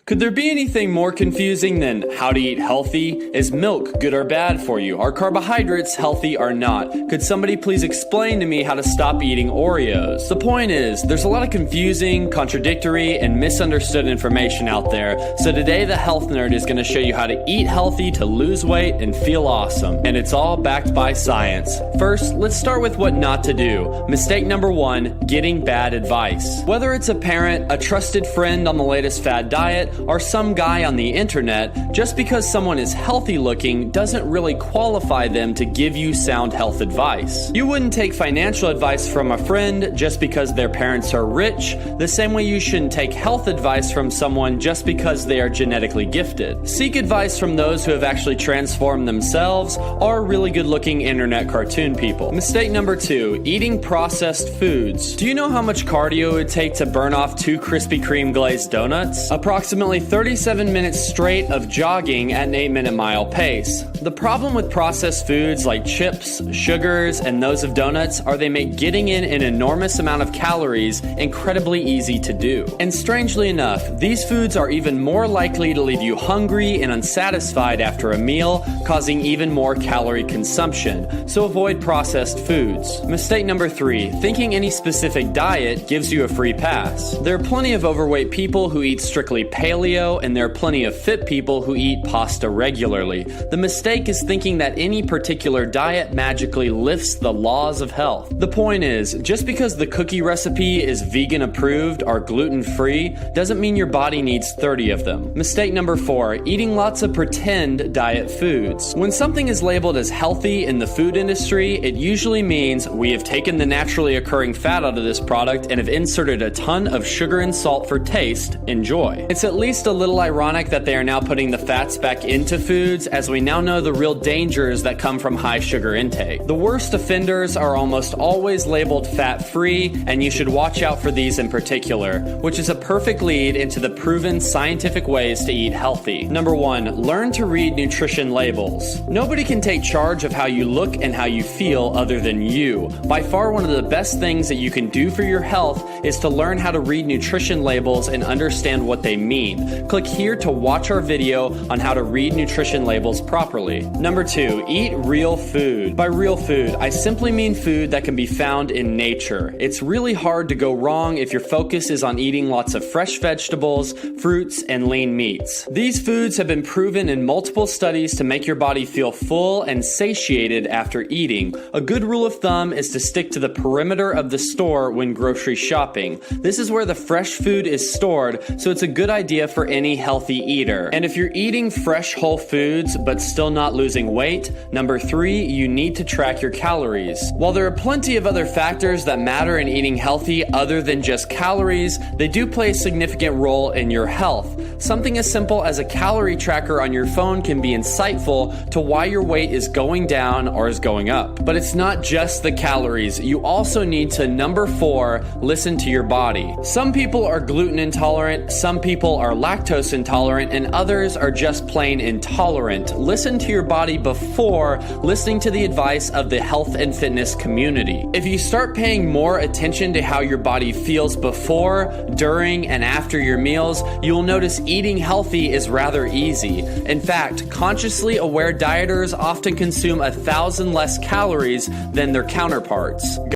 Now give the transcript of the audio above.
Could there be anything more confusing than how to eat healthy? Is milk good or bad for you? Are carbohydrates healthy or not? Could somebody please explain to me how to stop eating Oreos? The point is, there's a lot of confusing, contradictory, and misunderstood information out there, so today the Health Nerd is going to show you how to eat healthy to lose weight and feel awesome, and it's all backed by science. First, let's start with what not to do. Mistake number 1, getting bad advice. Whether it's a parent, a trusted friend on the latest fad diet, or some guy on the internet, just because someone is healthy looking doesn't really qualify them to give you sound health advice. You wouldn't take financial advice from a friend just because their parents are rich, the same way you shouldn't take health advice from someone just because they are genetically gifted. Seek advice from those who have actually transformed themselves or really good looking internet cartoon people. Mistake number 2, eating processed foods. Do you know how much cardio it would take to burn off 2 Krispy Kreme glazed donuts? Approximately 37 minutes straight of jogging at an 8-minute mile pace. The problem with processed foods like chips, sugars, and those of donuts are they make getting in an enormous amount of calories incredibly easy to do. And strangely enough, these foods are even more likely to leave you hungry and unsatisfied after a meal, causing even more calorie consumption. So avoid processed foods. Mistake number 3, thinking any specific diet gives you a free pass. There are plenty of overweight people who eat strictly paleo, and there are plenty of fit people who eat pasta regularly. The mistake is thinking that any particular diet magically lifts the laws of health. The point is, just because the cookie recipe is vegan approved or gluten free doesn't mean your body needs 30 of them. Mistake number 4, eating lots of pretend diet foods. When something is labeled as healthy in the food industry, it usually means we have taken the naturally occurring fat out of this product and have inserted a ton of sugar and salt for taste. Enjoy. It's at least a little ironic that they are now putting the fats back into foods, as we now know the real dangers that come from high sugar intake. The worst offenders are almost always labeled fat-free, and you should watch out for these in particular, which is a perfect lead into the proven scientific ways to eat healthy. Number 1, learn to read nutrition labels. Nobody can take charge of how you look and how you feel other than you. By far one of the best things that you can do for your health is to learn how to read nutrition labels and understand what they mean. Click here to watch our video on how to read nutrition labels properly. Number 2, eat real food. By real food, I simply mean food that can be found in nature. It's really hard to go wrong if your focus is on eating lots of fresh vegetables, fruits, and lean meats. These foods have been proven in multiple studies to make your body feel full and satiated after eating. A good rule of thumb is to stick to the perimeter of the store when grocery shopping. This is where the fresh food is stored, so it's a good idea for any healthy eater. And if you're eating fresh whole foods but still not losing weight, number 3, you need to track your calories. While there are plenty of other factors that matter in eating healthy other than just calories, they do play a significant role in your health. Something as simple as a calorie tracker on your phone can be insightful to why your weight is going down or is going up. But it's not just the calories. You also need to, number 4, listen to your body. Some people are gluten intolerant, some people are lactose intolerant, and others are just plain intolerant. Listen to your body before listening to the advice of the health and fitness community. If you start paying more attention to how your body feels before, during, and after your meals, you will notice eating healthy is rather easy. In fact, consciously aware dieters often consume 1,000 less calories than their counterparts.